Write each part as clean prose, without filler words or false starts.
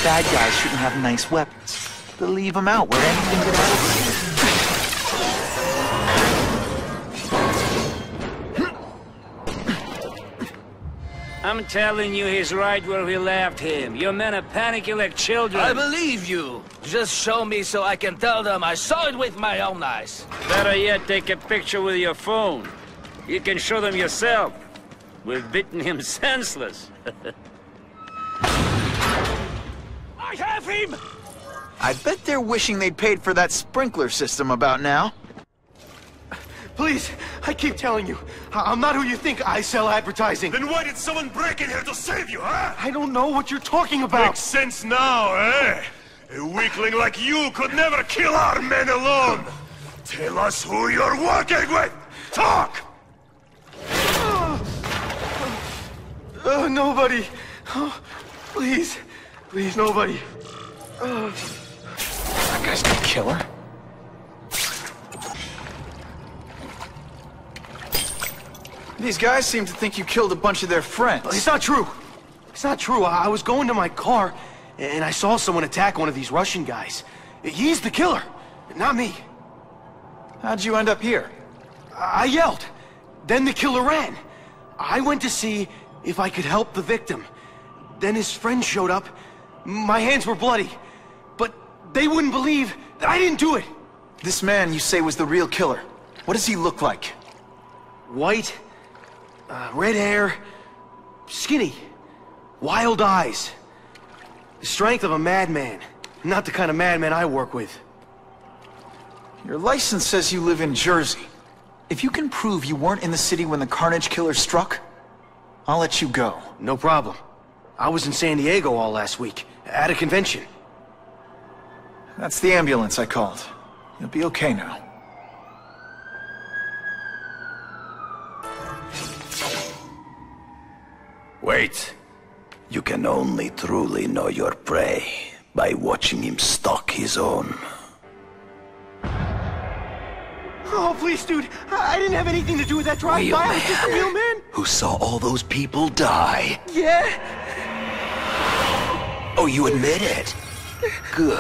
Bad guys shouldn't have nice weapons. They'll leave them out where anything could happen. I'm telling you, he's right where we left him. Your men are panicking like children. I believe you. Just show me so I can tell them I saw it with my own eyes. Better yet, take a picture with your phone. You can show them yourself. We've beaten him senseless. I have him! I bet they're wishing they'd paid for that sprinkler system about now. Please, I keep telling you, I'm not who you think. I sell advertising. Then why did someone break in here to save you, huh? I don't know what you're talking about. Makes sense now, eh? A weakling like you could never kill our men alone. Tell us who you're working with. Talk! Nobody. Oh, please, nobody. That guy's no killer. These guys seem to think you killed a bunch of their friends. It's not true. It's not true. I was going to my car, and I saw someone attack one of these Russian guys. He's the killer, not me. How'd you end up here? I yelled. Then the killer ran. I went to see if I could help the victim. Then his friend showed up. My hands were bloody. But they wouldn't believe that I didn't do it. This man you say was the real killer. What does he look like? White, red hair, skinny, wild eyes. The strength of a madman. Not the kind of madman I work with. Your license says you live in Jersey. If you can prove you weren't in the city when the Carnage Killer struck, I'll let you go. No problem. I was in San Diego all last week, at a convention. That's the ambulance I called. You'll be okay now. Wait. You can only truly know your prey by watching him stalk his own. Oh, please, dude. I didn't have anything to do with that drive-by. I was just a real man. Who saw all those people die. Yeah? Oh, you admit it? Good.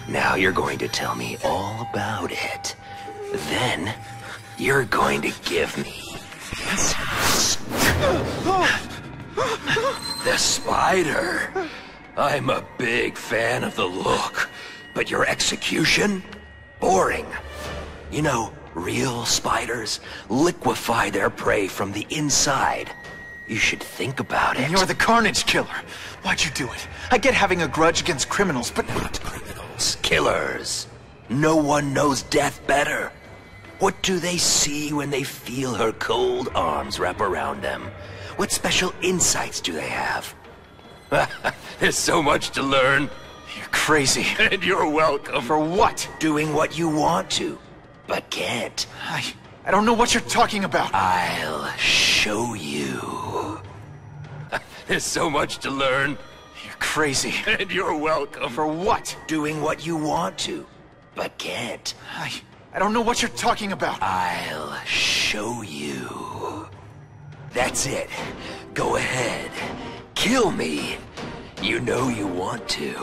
Now you're going to tell me all about it. Then, you're going to give me... the spider. I'm a big fan of the look, but your execution? Boring. You know, real spiders liquefy their prey from the inside. You should think about it. And you're the Carnage Killer. Why'd you do it? I get having a grudge against criminals, but not criminals. Killers. No one knows death better. What do they see when they feel her cold arms wrap around them? What special insights do they have? There's so much to learn. You're crazy. And you're welcome. For what? Doing what you want to, but can't. I don't know what you're talking about. I'll show you. There's so much to learn. You're crazy. And you're welcome. For what? Doing what you want to, but can't. I don't know what you're talking about. I'll show you. That's it. Go ahead. Kill me. You know you want to.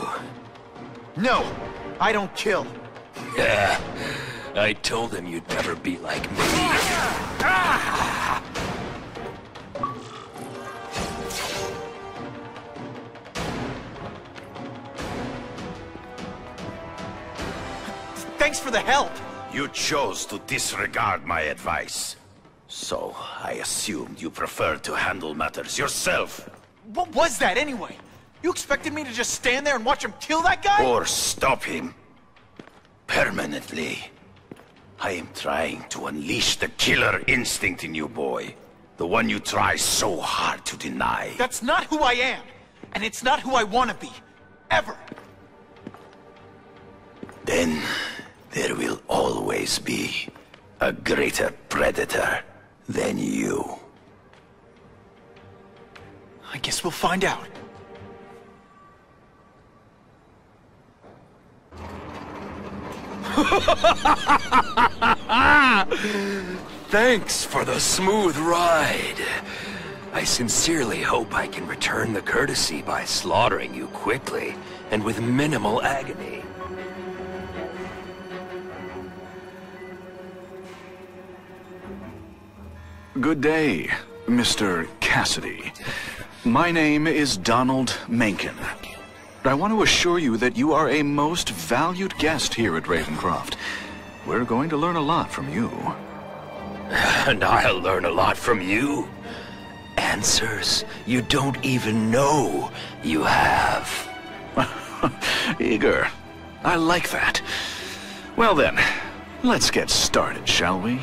No, I don't kill. Yeah, I told him you'd never be like me. Thanks for the help. You chose to disregard my advice. So, I assumed you preferred to handle matters yourself. What was that anyway? You expected me to just stand there and watch him kill that guy? Or stop him. Permanently. I am trying to unleash the killer instinct in you, boy. The one you try so hard to deny. That's not who I am. And it's not who I want to be. Ever. Then, there will always be a greater predator than you. I guess we'll find out. Thanks for the smooth ride. I sincerely hope I can return the courtesy by slaughtering you quickly and with minimal agony. Good day, Mr. Cassidy. My name is Donald Mencken. I want to assure you that you are a most valued guest here at Ravencroft. We're going to learn a lot from you. And I'll learn a lot from you. Answers you don't even know you have. Eager. I like that. Well then, let's get started, shall we?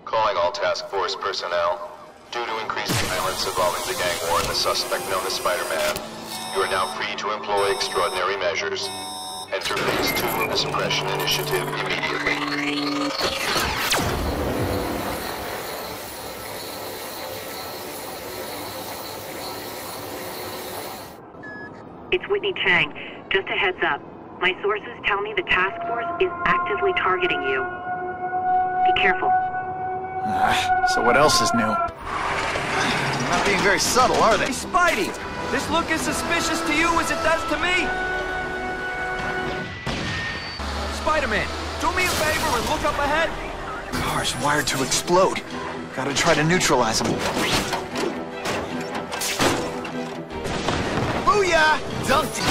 Calling all task force personnel. Due to increased violence involving the gang war and the suspect known as Spider-Man, you are now free to employ extraordinary measures. Enter Phase 2 of the Suppression Initiative immediately. It's Whitney Chang. Just a heads up. My sources tell me the task force is actively targeting you. Be careful. So what else is new? They're not being very subtle, are they? Hey, Spidey! This look as suspicious to you as it does to me! Spider-Man, do me a favor and look up ahead. The car's wired to explode. Gotta try to neutralize them. Booyah! Dunked it!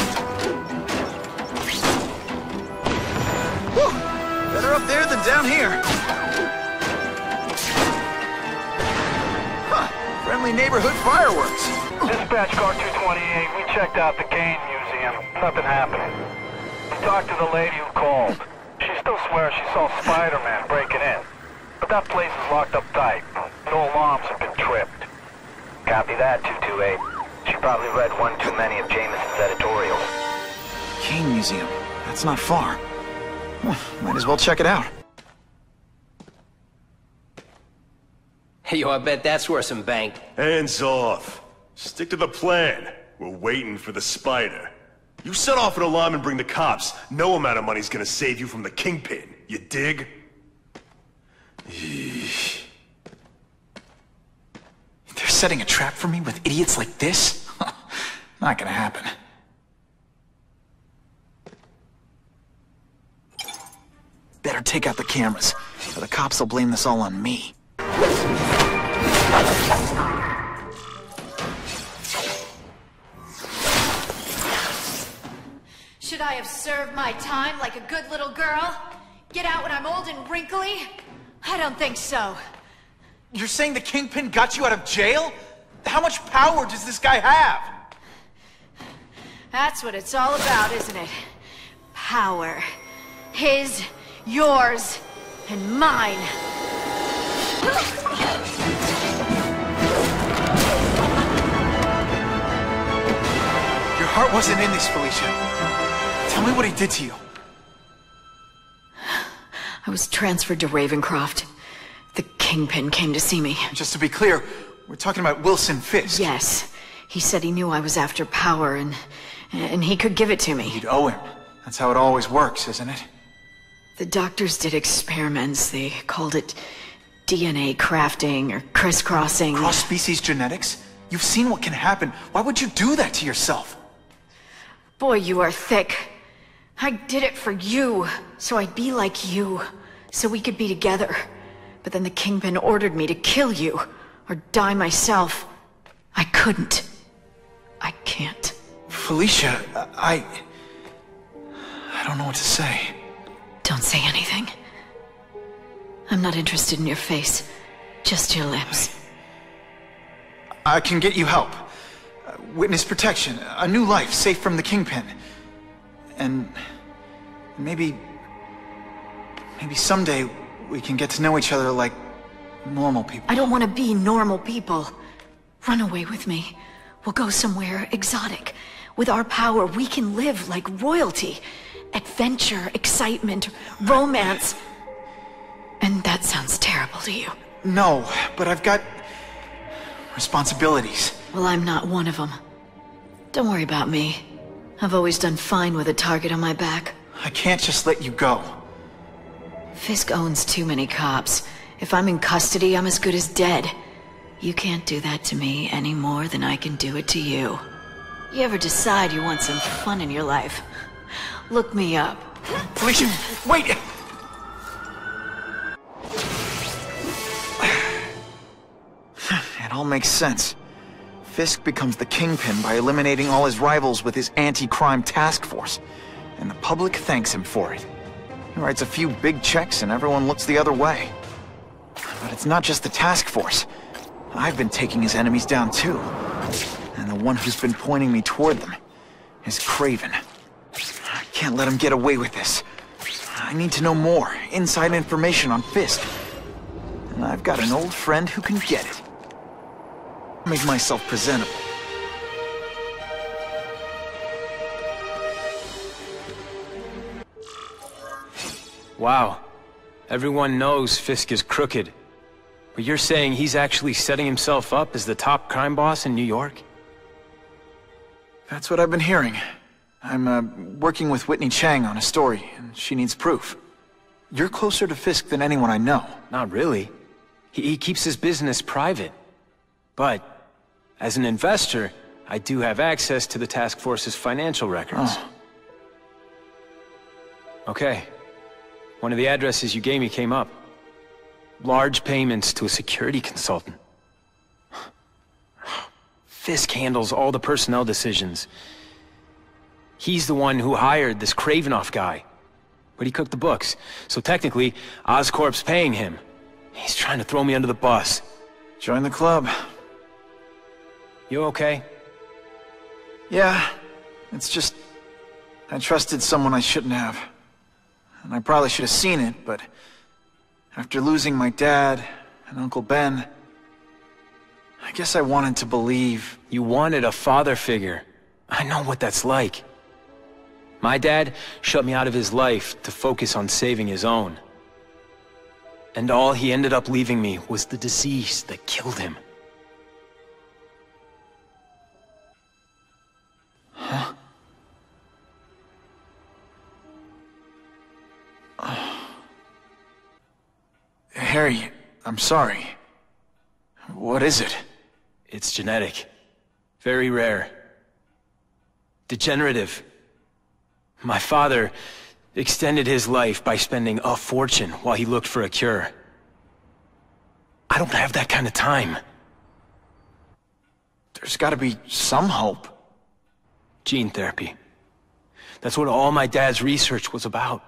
Whew! Better up there than down here. Friendly neighborhood fireworks. Dispatch car 228, we checked out the Kane Museum. Nothing happening. We talked to the lady who called. She still swears she saw Spider-Man breaking in. But that place is locked up tight. No alarms have been tripped. Copy that, 228. She probably read one too many of Jameson's editorials. Kane Museum. That's not far. Might as well check it out. Yo, I bet that's worth some bank. Hands off. Stick to the plan. We're waiting for the spider. You set off an alarm and bring the cops. No amount of money's gonna save you from the Kingpin. You dig? They're setting a trap for me with idiots like this? Not gonna happen. Better take out the cameras, or the cops will blame this all on me. Should I have served my time like a good little girl? Get out when I'm old and wrinkly? I don't think so. You're saying the Kingpin got you out of jail? How much power does this guy have? That's what it's all about, isn't it? Power. His, yours, and mine. Your heart wasn't in this, Felicia. Tell me what he did to you. I was transferred to Ravencroft. The Kingpin came to see me. Just to be clear, we're talking about Wilson Fisk. Yes. He said he knew I was after power and he could give it to me. You'd owe him. That's how it always works, isn't it? The doctors did experiments. They called it DNA crafting or crisscrossing. Cross-species genetics? You've seen what can happen. Why would you do that to yourself? Boy, you are thick. I did it for you, so I'd be like you, so we could be together. But then the Kingpin ordered me to kill you, or die myself. I couldn't. I can't. Felicia, I don't know what to say. Don't say anything. I'm not interested in your face, just your lips. I can get you help. Witness protection, a new life, safe from the Kingpin. And maybe someday we can get to know each other like normal people. I don't want to be normal people. Run away with me. We'll go somewhere exotic. With our power, we can live like royalty. Adventure, excitement, romance. And that sounds terrible to you. No, but I've got responsibilities. Well, I'm not one of them. Don't worry about me. I've always done fine with a target on my back. I can't just let you go. Fisk owns too many cops. If I'm in custody, I'm as good as dead. You can't do that to me any more than I can do it to you. You ever decide you want some fun in your life? Look me up. Felicia, wait! It all makes sense. Fisk becomes the Kingpin by eliminating all his rivals with his anti-crime task force. And the public thanks him for it. He writes a few big checks and everyone looks the other way. But it's not just the task force. I've been taking his enemies down too. And the one who's been pointing me toward them is Kraven. I can't let him get away with this. I need to know more, inside information on Fisk. And I've got an old friend who can get it. Make myself presentable. Wow. Everyone knows Fisk is crooked. But you're saying he's actually setting himself up as the top crime boss in New York? That's what I've been hearing. I'm working with Whitney Chang on a story, and she needs proof. You're closer to Fisk than anyone I know. Not really. He keeps his business private. But, as an investor, I do have access to the task force's financial records. Oh. Okay. One of the addresses you gave me came up. Large payments to a security consultant. Fisk handles all the personnel decisions. He's the one who hired this Kravinoff guy. But he cooked the books, so technically, Oscorp's paying him. He's trying to throw me under the bus. Join the club. You okay? Yeah, it's just... I trusted someone I shouldn't have. And I probably should have seen it, but... after losing my dad and Uncle Ben... I guess I wanted to believe... You wanted a father figure. I know what that's like. My dad shut me out of his life to focus on saving his own. And all he ended up leaving me was the disease that killed him. Huh? Harry, I'm sorry. What is it? It's genetic. Very rare. Degenerative. My father extended his life by spending a fortune while he looked for a cure. I don't have that kind of time. There's gotta be some hope. Gene therapy. That's what all my dad's research was about.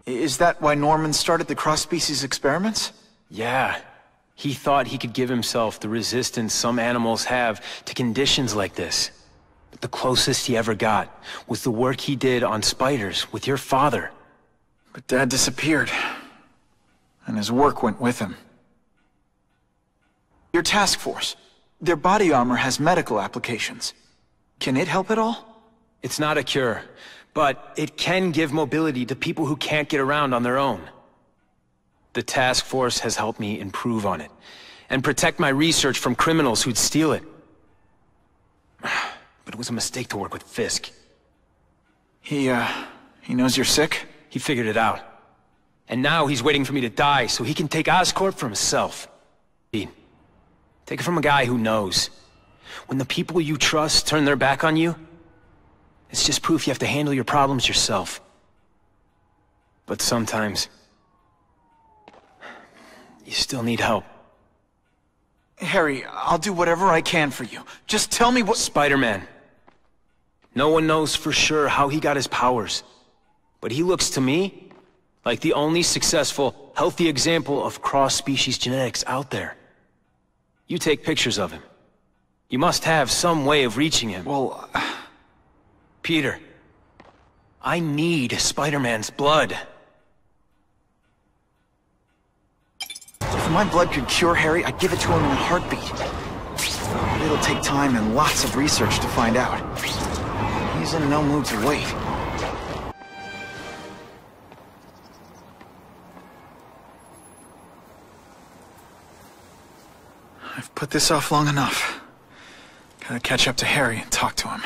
Is that why Norman started the cross-species experiments? Yeah. He thought he could give himself the resistance some animals have to conditions like this. But the closest he ever got was the work he did on spiders with your father. But Dad disappeared. And his work went with him. Your task force. Their body armor has medical applications. Can it help at all? It's not a cure, but it can give mobility to people who can't get around on their own. The task force has helped me improve on it, and protect my research from criminals who'd steal it. But it was a mistake to work with Fisk. He knows you're sick? He figured it out. And now he's waiting for me to die so he can take Oscorp for himself. Take it from a guy who knows. When the people you trust turn their back on you, it's just proof you have to handle your problems yourself. But sometimes, you still need help. Harry, I'll do whatever I can for you. Just tell me what— Spider-Man. No one knows for sure how he got his powers. But he looks to me like the only successful, healthy example of cross-species genetics out there. You take pictures of him. You must have some way of reaching him. Well, Peter, I need Spider-Man's blood. If my blood could cure Harry, I'd give it to him in a heartbeat. But it'll take time and lots of research to find out. He's in no mood to wait. I've put this off long enough. Gotta catch up to Harry and talk to him.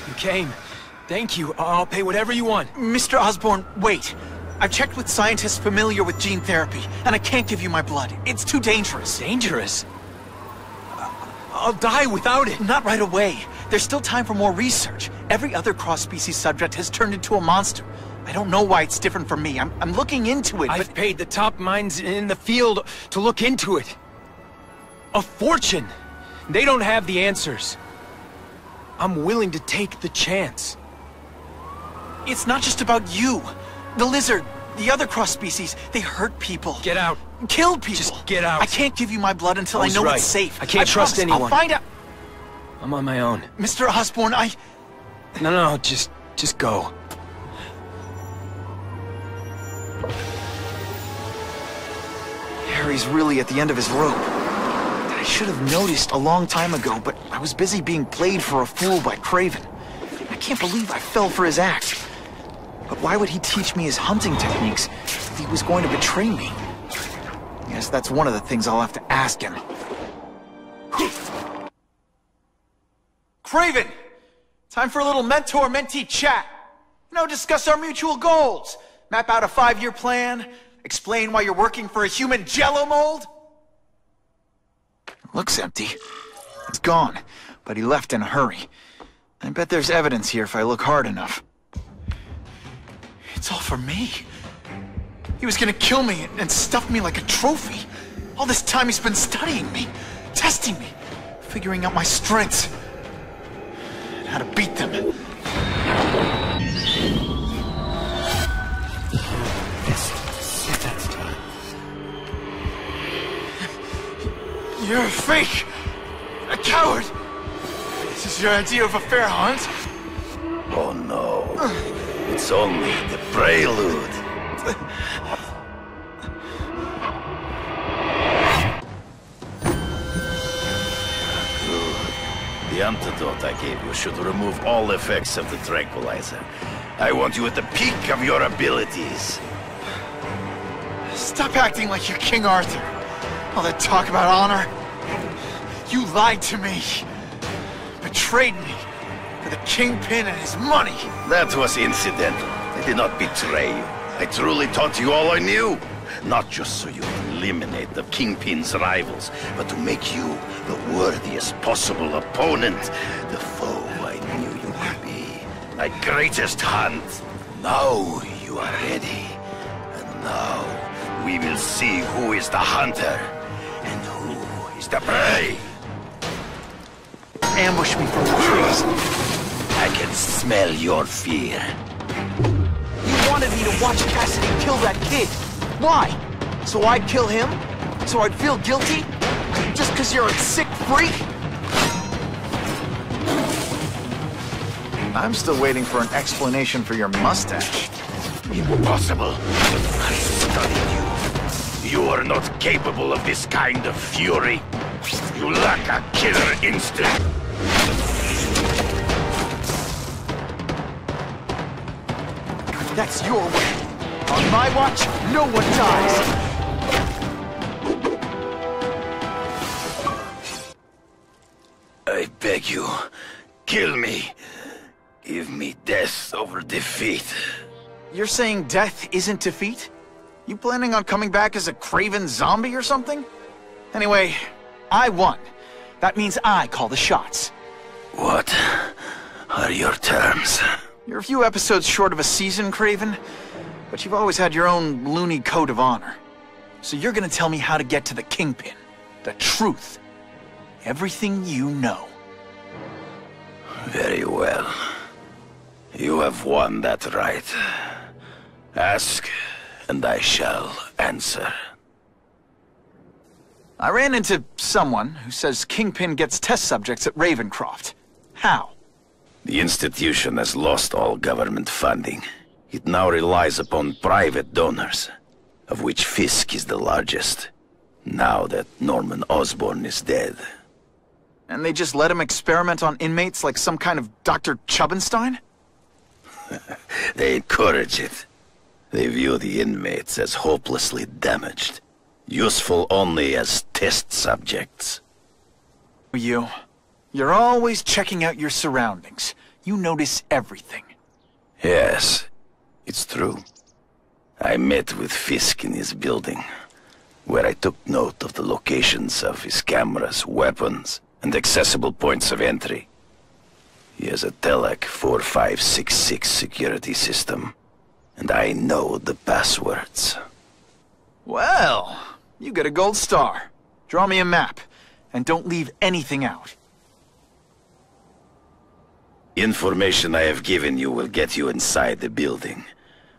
You came. Thank you. I'll pay whatever you want. Mr. Osborn, wait. I've checked with scientists familiar with gene therapy, and I can't give you my blood. It's too dangerous. Dangerous? I'll die without it. Not right away. There's still time for more research. Every other cross-species subject has turned into a monster. I don't know why it's different from me. I'm looking into it, I've paid the top minds in the field to look into it. A fortune. They don't have the answers. I'm willing to take the chance. It's not just about you. The lizard, the other cross-species, they hurt people. Get out. Killed people. Just get out. I can't give you my blood until I know it's safe. I can't trust anyone. I'll find out. I'm on my own. Mr. Osborn, No, just go. Harry's really at the end of his rope. I should have noticed a long time ago, but I was busy being played for a fool by Kraven. I can't believe I fell for his act. But why would he teach me his hunting techniques if he was going to betray me? Yes, that's one of the things I'll have to ask him. Kraven! Time for a little mentor-mentee chat. Discuss our mutual goals. Map out a 5-year plan. Explain why you're working for a human jello mold. Looks empty. It's gone, but he left in a hurry. I bet there's evidence here if I look hard enough. It's all for me. He was gonna kill me and stuff me like a trophy. All this time he's been studying me, testing me, figuring out my strengths, and how to beat them. You're a fake! A coward! This is your idea of a fair hunt? Oh no. It's only the prelude. The antidote I gave you should remove all effects of the tranquilizer. I want you at the peak of your abilities. Stop acting like you're King Arthur. All that talk about honor. You lied to me. Betrayed me. For the Kingpin and his money. That was incidental. I did not betray you. I truly taught you all I knew. Not just so you can eliminate the Kingpin's rivals, but to make you the worthiest possible opponent. The foe I knew you would be. My greatest hunt. Now you are ready. And now we will see who is the hunter and who is the prey. Ambush me from the trees. I can smell your fear. You wanted me to watch Cassidy kill that kid. Why? So I'd kill him? So I'd feel guilty? Just because you're a sick freak? I'm still waiting for an explanation for your mustache. Impossible. I studied you. You are not capable of this kind of fury. You lack a killer instinct. That's your way. On my watch, no one dies. I beg you, kill me. Give me death over defeat. You're saying death isn't defeat? You planning on coming back as a Kraven zombie or something? Anyway, I won. That means I call the shots. What are your terms? You're a few episodes short of a season, Kraven, but you've always had your own loony code of honor. So you're gonna tell me how to get to the Kingpin. The truth. Everything you know. Very well. You have won that right. Ask, and I shall answer. I ran into someone who says Kingpin gets test subjects at Ravencroft. How? The institution has lost all government funding. It now relies upon private donors, of which Fisk is the largest, now that Norman Osborn is dead. And they just let him experiment on inmates like some kind of Dr. Chubbenstein? They encourage it. They view the inmates as hopelessly damaged, useful only as test subjects. You're always checking out your surroundings. You notice everything. Yes, it's true. I met with Fisk in his building, where I took note of the locations of his cameras, weapons, and accessible points of entry. He has a Telec 4566 security system, and I know the passwords. Well, you get a gold star. Draw me a map, and don't leave anything out. Information I have given you will get you inside the building,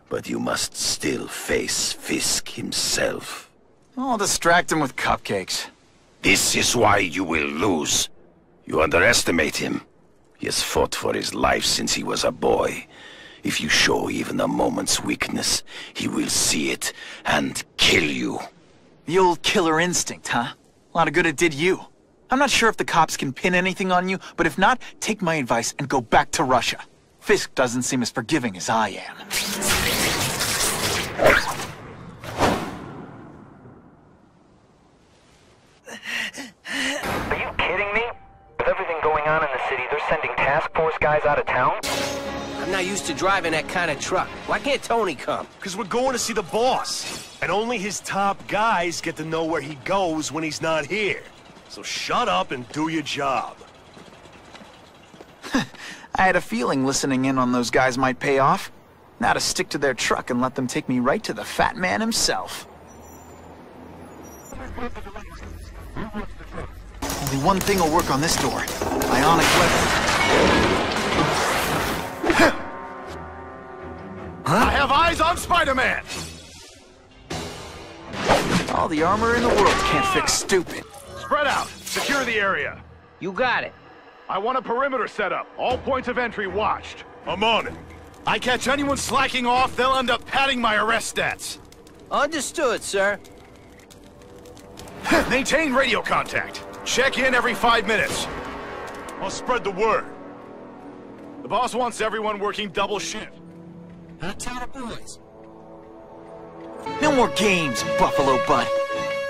but you must still face Fisk himself. I'll distract him with cupcakes. This is why you will lose. You underestimate him. He has fought for his life since he was a boy. If you show even a moment's weakness, he will see it and kill you. The old killer instinct, huh? A lot of good it did you. I'm not sure if the cops can pin anything on you, but if not, take my advice and go back to Russia. Fisk doesn't seem as forgiving as I am. Are you kidding me? With everything going on in the city, they're sending task force guys out of town? I'm not used to driving that kind of truck. Why can't Tony come? Because we're going to see the boss. And only his top guys get to know where he goes when he's not here. So shut up and do your job. I had a feeling listening in on those guys might pay off. Now to stick to their truck and let them take me right to the fat man himself. Only one thing will work on this door. Ionic weapon. I have eyes on Spider-Man! All the armor in the world can't fix stupid. Spread out. Secure the area. You got it. I want a perimeter set up. All points of entry watched. I'm on it. I catch anyone slacking off, they'll end up padding my arrest stats. Understood, sir. Maintain radio contact. Check in every 5 minutes. I'll spread the word. The boss wants everyone working double shift. Boys. No more games, Buffalo Bud.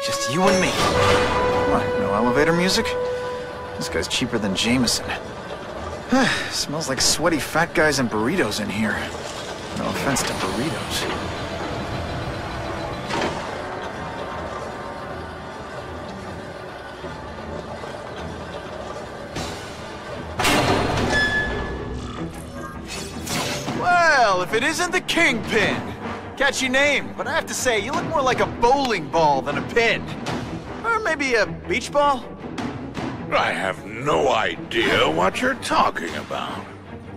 Just you and me. What, no elevator music? This guy's cheaper than Jameson. Smells like sweaty fat guys and burritos in here. No offense to burritos. Well, if it isn't the Kingpin! Catchy name, but I have to say, you look more like a bowling ball than a pin. Or maybe a beach ball? I have no idea what you're talking about.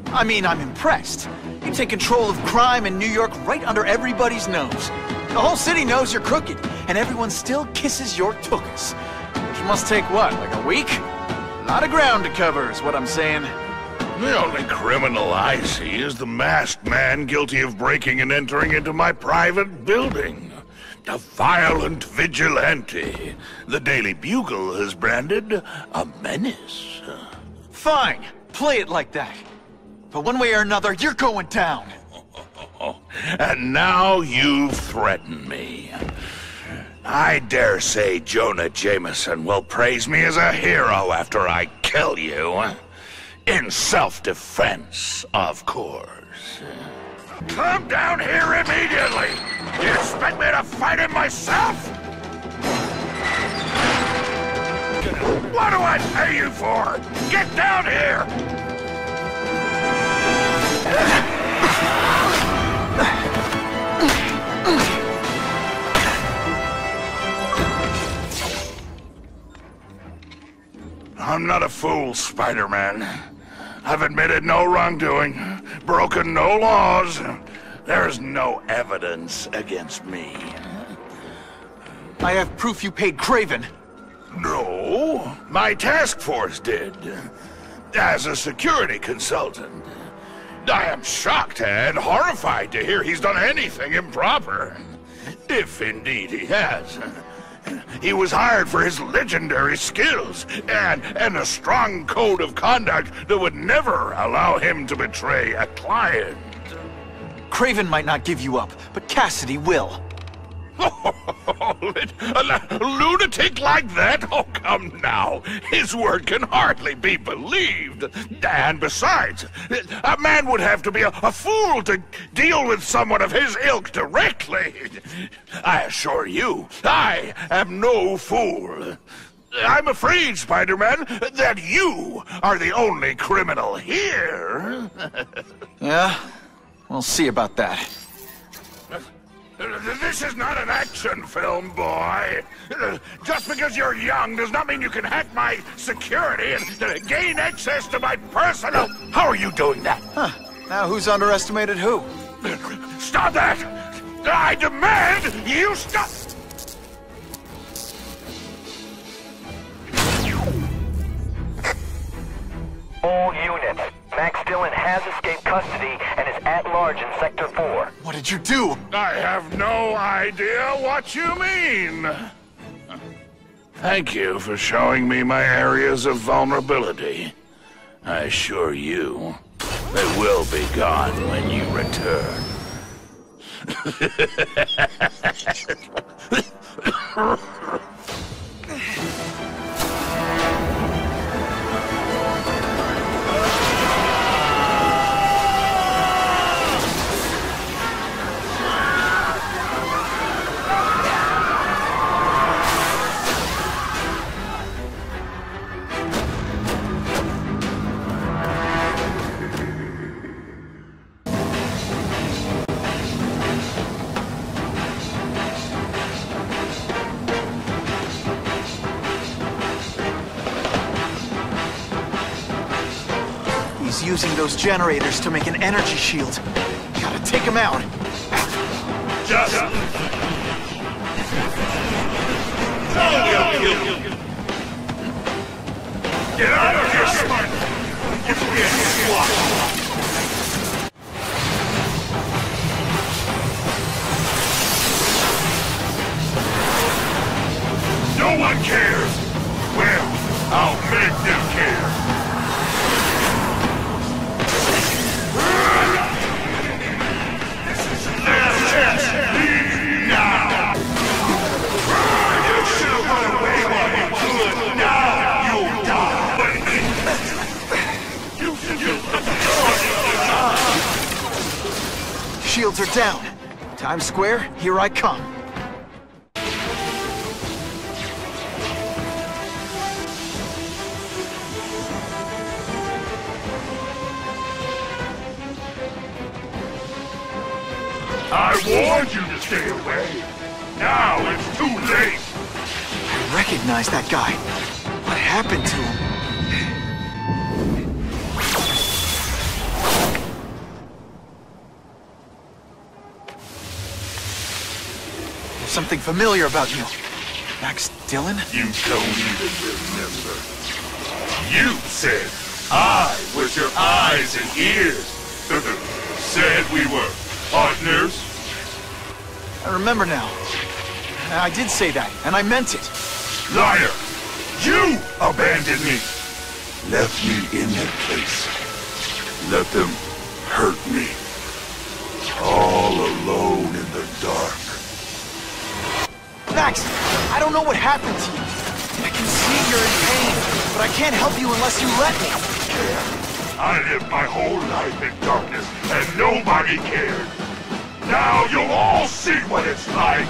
I mean, I'm impressed. You take control of crime in New York right under everybody's nose. The whole city knows you're crooked, and everyone still kisses your tuchus. Which must take what, like a week? A lot of ground to cover is what I'm saying. The only criminal I see is the masked man guilty of breaking and entering into my private building. A violent vigilante. The Daily Bugle has branded a menace. Fine, play it like that. But one way or another, you're going down. And now you've threatened me. I dare say Jonah Jameson will praise me as a hero after I kill you. In self-defense, of course. Come down here immediately! You expect me to fight him myself? What do I pay you for? Get down here! I'm not a fool, Spider-Man. I've admitted no wrongdoing, broken no laws. There's no evidence against me. I have proof you paid Kraven. No, my task force did. As a security consultant. I am shocked and horrified to hear he's done anything improper. If indeed he has. He was hired for his legendary skills and a strong code of conduct that would never allow him to betray a client. Kraven might not give you up, but Cassidy will. A lunatic like that? Oh, come now. His word can hardly be believed. And besides, a man would have to be a fool to deal with someone of his ilk directly. I assure you, I am no fool. I'm afraid, Spider-Man, that you are the only criminal here. Yeah? We'll see about that. This is not an action film, boy. Just because you're young does not mean you can hack my security and gain access to my personal... How are you doing that? Huh. Now who's underestimated who? Stop that! I demand you stop... All units. Max Dillon has escaped custody and is at large in Sector 4. What did you do? I have no idea what you mean. Thank you for showing me my areas of vulnerability. I assure you, they will be gone when you return. He's using those generators to make an energy shield. Gotta take him out. Just... Get out of here, smart! You can't swat! No one cares! Well, I'll make them care! Now! You should have run away while you could! Now you'll die! Shields are down. Times Square, here I come. I warned you to stay away. Now it's too late. I recognize that guy. What happened to him? There's something familiar about you. Max Dillon? You don't even remember. You said I was your eyes and ears. Said we were partners? I remember now. I did say that, and I meant it. Liar! You abandoned me! Left me in that place. Let them hurt me. All alone in the dark. Max, I don't know what happened to you. I can see you're in pain, but I can't help you unless you let me. I lived my whole life in darkness, and nobody cared. Now you'll all see what it's like!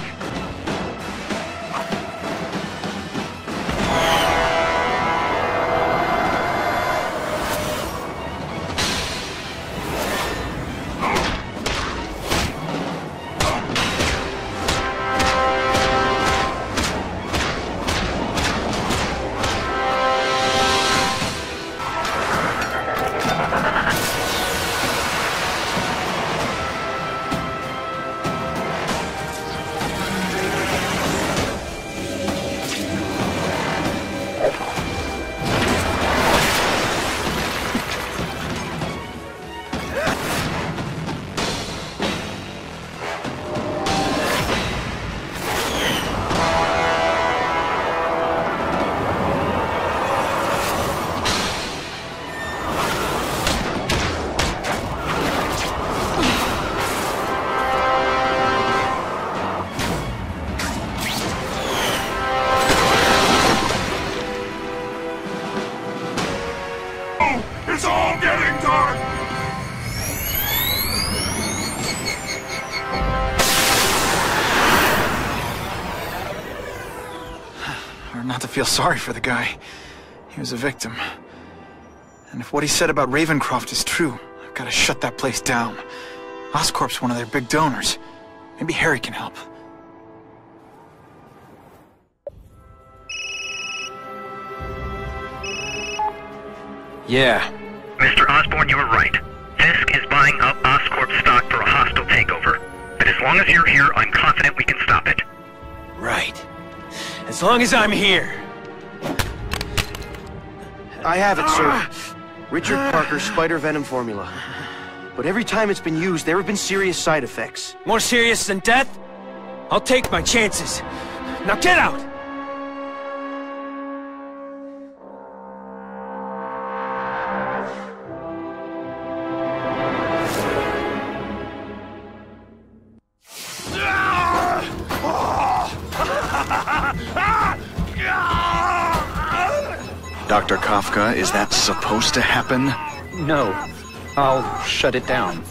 Hard not to feel sorry for the guy. He was a victim. And if what he said about Ravencroft is true, I've got to shut that place down. Oscorp's one of their big donors. Maybe Harry can help. Yeah. Mr. Osborn, you were right. Fisk is buying up Oscorp stock for a hostile takeover. But as long as you're here, I'm confident we can stop it. Right. As long as I'm here. I have it, sir. Richard Parker's spider venom formula. But every time it's been used, there have been serious side effects. More serious than death? I'll take my chances. Now get out! Dr. Kafka, is that supposed to happen? No. I'll shut it down.